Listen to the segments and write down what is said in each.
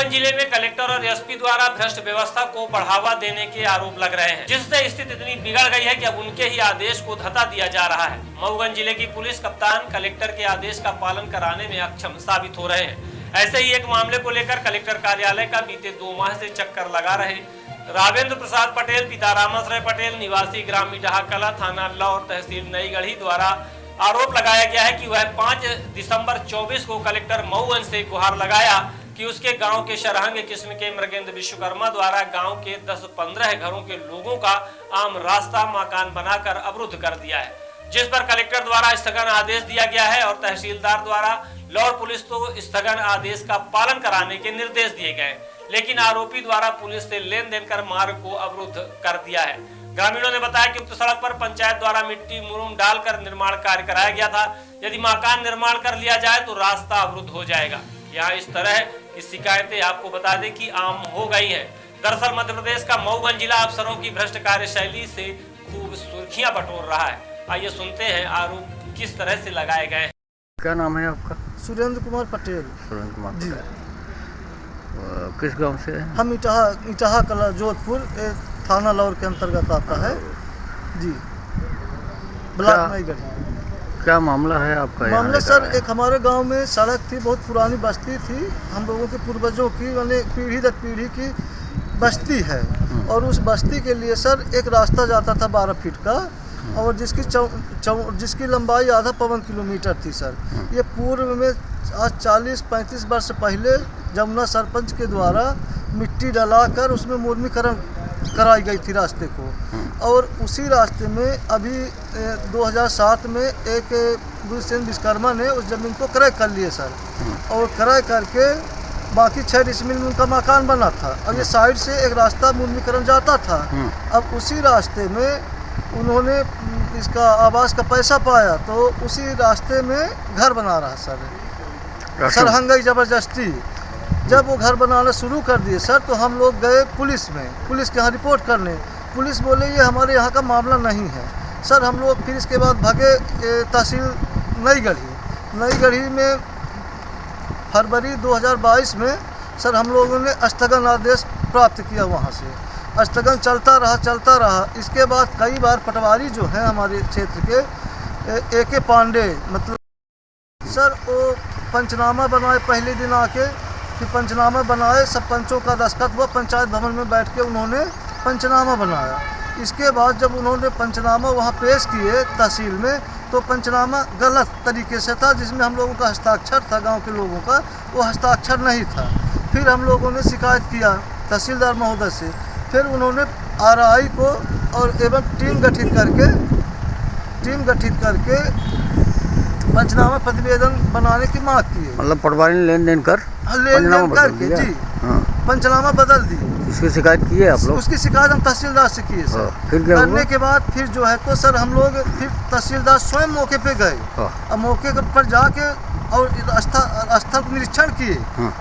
मऊगंज जिले में कलेक्टर और एसपी द्वारा भ्रष्ट व्यवस्था को बढ़ावा देने के आरोप लग रहे हैं, जिससे स्थिति इतनी बिगड़ गई है कि अब उनके ही आदेश को धता दिया जा रहा है। मऊगंज जिले की पुलिस कप्तान कलेक्टर के आदेश का पालन कराने में अक्षम साबित हो रहे हैं। ऐसे ही एक मामले को लेकर कलेक्टर कार्यालय का बीते 2 माह से चक्कर लगा रहे रावेंद्र प्रसाद पटेल पिता रामाश्रय पटेल निवासी ग्राम इटाहा कला थाना लौर तहसील नईगढ़ी द्वारा आरोप लगाया गया है कि वह 5 दिसंबर 24 को कलेक्टर मऊगंज से गुहार लगाया कि उसके गांव के शरहंग किस्म के मृगेंद्र विश्वकर्मा द्वारा गांव के 10-15 घरों के लोगों का आम रास्ता मकान बनाकर अवरुद्ध कर दिया है, जिस पर कलेक्टर द्वारा स्थगन आदेश दिया गया है और तहसीलदार द्वारा लौर पुलिस को स्थगन आदेश का पालन कराने के निर्देश दिए गए, लेकिन आरोपी द्वारा पुलिस से लेन देन कर मार्ग को अवरुद्ध कर दिया है। ग्रामीणों ने बताया कि उक्त सड़क पर पंचायत द्वारा मिट्टी मुरूम डालकर निर्माण कार्य कराया गया था। यदि मकान निर्माण कर लिया जाए तो रास्ता अवरुद्ध हो जाएगा। यहाँ इस तरह की शिकायतें आपको बता दें कि आम हो गई है। दरअसल मध्य प्रदेश का मऊगंज जिला अफसरों की भ्रष्ट कार्यशैली से खूब सुर्खियां बटोर रहा है। आइए सुनते हैं आरोप किस तरह से लगाए गए हैं। क्या नाम है आपका? सुरेंद्र कुमार पटेल। सुरेंद्र कुमार जी। किस गांव से हैं? हम इटाहा कला जोधपुर थाना लौर के अंतर्गत आता है जी, ब्लॉक नईगढ़ी। क्या मामला है आपका? मामला सर एक हमारे गांव में सड़क थी, बहुत पुरानी बस्ती थी, हम लोगों के पूर्वजों की माने पीढ़ी दर पीढ़ी की बस्ती है और उस बस्ती के लिए सर एक रास्ता जाता था 12 फीट का और जिसकी लंबाई आधा पवन किलोमीटर थी सर। ये पूर्व में आज 40-35 वर्ष पहले जमुना सरपंच के द्वारा मिट्टी डलाकर उसमें मुर्मीकरण कराई गई थी रास्ते को, और उसी रास्ते में अभी 2007 में एक विश्वकर्मा विश्वकर्मा ने उस जमीन को क्रय कर लिए सर, और क्रय करके बाकी 6 डिसमिल में उनका मकान बना था। अब ये साइड से एक रास्ता मुर्मीकरण जाता था, अब उसी रास्ते में उन्होंने इसका आवास का पैसा पाया तो उसी रास्ते में घर बना रहा सर सरहंगई जबरदस्ती। जब वो घर बनाना शुरू कर दिए सर तो हम लोग गए पुलिस के यहाँ रिपोर्ट करने। पुलिस बोले ये हमारे यहाँ का मामला नहीं है सर। हम लोग फिर इसके बाद भागे तहसील नईगढ़ी में फरवरी 2022 में सर हम लोगों ने स्थगन आदेश प्राप्त किया। वहाँ से स्थगन चलता रहा। इसके बाद कई बार पटवारी जो है हमारे क्षेत्र के AK पांडे मतलब सर वो पंचनामा बनाए, पहले दिन आके फिर पंचनामा बनाए, सब पंचों का दस्तखत हुआ, पंचायत भवन में बैठ के उन्होंने पंचनामा बनाया। इसके बाद जब उन्होंने पंचनामा वहाँ पेश किए तहसील में तो पंचनामा गलत तरीके से था, जिसमें हम लोगों का हस्ताक्षर था, गांव के लोगों का वो हस्ताक्षर नहीं था। फिर हम लोगों ने शिकायत किया तहसीलदार महोदय से, फिर उन्होंने RI को और एवं टीम गठित करके पंचनामा प्रतिवेदन बनाने की मांग की है। मतलब पटवारी ने लेन देन करके जी पंचनामा बदल दी। इसकी शिकायत की है आप लोग? उसकी शिकायत हम तहसीलदार से की है सर। फिर क्या करने के बाद फिर जो है तो सर हम लोग फिर तहसीलदार स्वयं मौके पे गए, अब मौके पर जाके और स्थल निरीक्षण किए।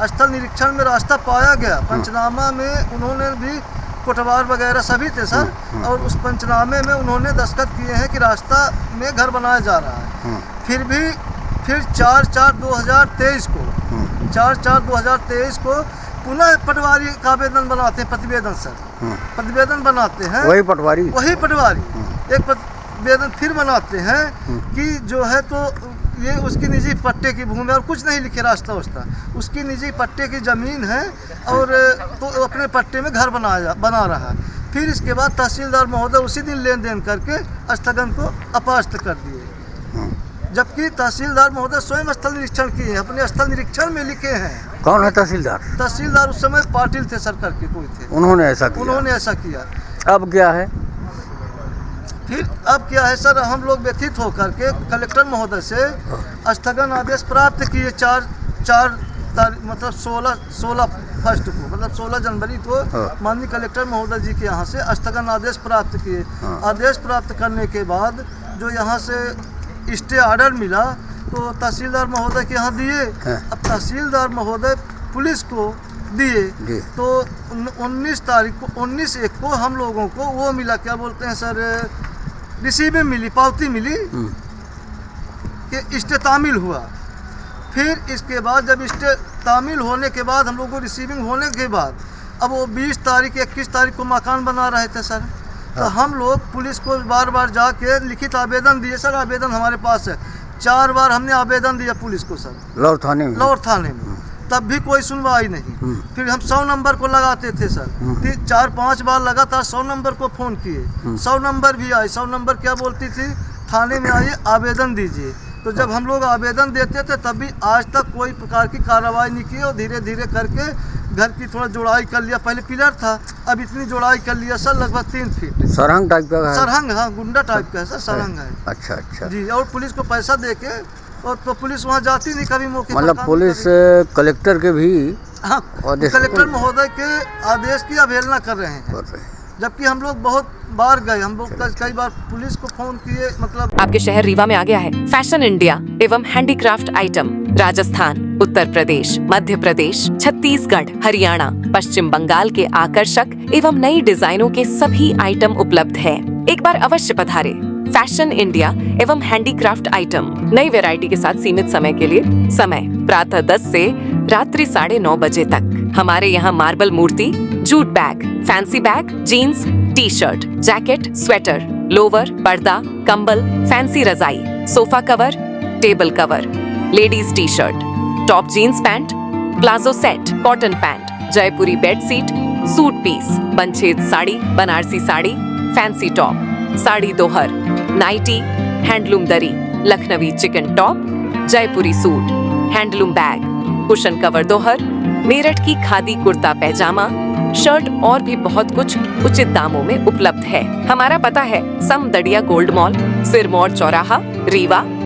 स्थल निरीक्षण में रास्ता पाया गया। पंचनामा में उन्होंने भी कोटवार वगैरह सभी थे सर, और उस पंचनामे में उन्होंने दस्तखत किए हैं कि रास्ता में घर बनाया जा रहा है। फिर 4/4/2023 को पुनः पटवारी का आवेदन बनाते हैं, प्रतिवेदन बनाते हैं। वही पटवारी एक प्रतिवेदन फिर बनाते हैं कि जो है तो ये उसकी निजी पट्टे की भूमि और कुछ नहीं लिखे रास्ता उसकी निजी पट्टे की ज़मीन है और तो अपने पट्टे में घर बना रहा है। फिर इसके बाद तहसीलदार महोदय उसी दिन लेन देन करके स्थगन को अपास्त कर दिए, जबकि तहसीलदार महोदय स्वयं स्थल निरीक्षण किए हैं, अपने स्थल निरीक्षण में लिखे हैं। कौन है तहसीलदार? तहसीलदार उस समय पाटिल थे सरकार के कोई थे, उन्होंने ऐसा किया। अब क्या है? फिर अब क्या है सर, हम लोग व्यथित होकर के कलेक्टर महोदय से स्थगन आदेश प्राप्त किए 4 मतलब 16 फर्स्ट को मतलब 16 जनवरी को माननीय कलेक्टर महोदय जी के यहाँ से स्थगन आदेश प्राप्त किए। आदेश प्राप्त करने के बाद जो यहाँ से स्टे ऑर्डर मिला तो तहसीलदार महोदय के यहाँ दिए। अब तहसीलदार महोदय पुलिस को दिए तो 19/1 को हम लोगों को वो मिला, क्या बोलते हैं सर, रिसीविंग मिली, पावती मिली कि स्टे तामील हुआ। फिर इसके बाद जब स्टे तामील होने के बाद, हम लोग को रिसीविंग होने के बाद, अब वो 20 तारीख 21 तारीख को मकान बना रहे थे सर। तो हम लोग पुलिस को बार बार जाके लिखित आवेदन दिए सर, आवेदन हमारे पास है। 4 बार हमने आवेदन दिया पुलिस को सर, लाहौर थाने में, तब भी कोई सुनवाई नहीं। फिर हम 100 नंबर को लगाते थे सर, 4-5 बार लगातार 100 नंबर को फ़ोन किए, 100 नंबर भी आए। 100 नंबर क्या बोलती थी, थाने में आइए आवेदन दीजिए। तो जब हम लोग आवेदन देते थे तब भी आज तक कोई प्रकार की कार्रवाई नहीं की, और धीरे धीरे करके घर की थोड़ा जोड़ाई कर लिया। पहले पिलर था, अब इतनी जोड़ाई कर लिया सर, लगभग 3 फीट। सरहंग टाइप का है? सरहंग, हाँ, गुंडा टाइप का है सर, सरहंग है। अच्छा अच्छा जी, और पुलिस को पैसा दे के, और तो पुलिस वहाँ जाती नहीं कभी मौके पर। मतलब पुलिस कलेक्टर के भी, हाँ, कलेक्टर महोदय के आदेश की अवहेलना कर रहे हैं, जबकि हम लोग बहुत बार गए, हम लोग कई बार पुलिस को फोन किए। मतलब आपके शहर रीवा में आ गया है फैशन इंडिया एवं हैंडीक्राफ्ट आइटम। राजस्थान, उत्तर प्रदेश, मध्य प्रदेश, छत्तीसगढ़, हरियाणा, पश्चिम बंगाल के आकर्षक एवं नई डिजाइनों के सभी आइटम उपलब्ध है। एक बार अवश्य पधारे फैशन इंडिया एवं हैंडीक्राफ्ट आइटम। नई वैरायटी के साथ सीमित समय के लिए। समय प्रातः 10 से रात्रि 9:30 बजे तक। हमारे यहाँ मार्बल मूर्ति, jute bag, fancy bag, jeans, T shirt, jacket, sweater, lower, पर्दा, कंबल, फैंसी रजाई, sofa cover, table cover, ladies T shirt, top jeans pant, palazzo set, cotton pant, जयपुरी बेड सीट, सूट पीस, बनछेद साड़ी, बनारसी साड़ी, फैंसी टॉप, साड़ी दोहर, nightie, handloom दरी, लखनवी चिकन टॉप, जयपुरी suit, handloom bag, cushion cover दोहर, मेरठ की खादी कुर्ता पैजामा, शर्ट और भी बहुत कुछ उचित दामों में उपलब्ध है। हमारा पता है समदड़िया गोल्ड मॉल, सिरमौर चौराहा, रीवा।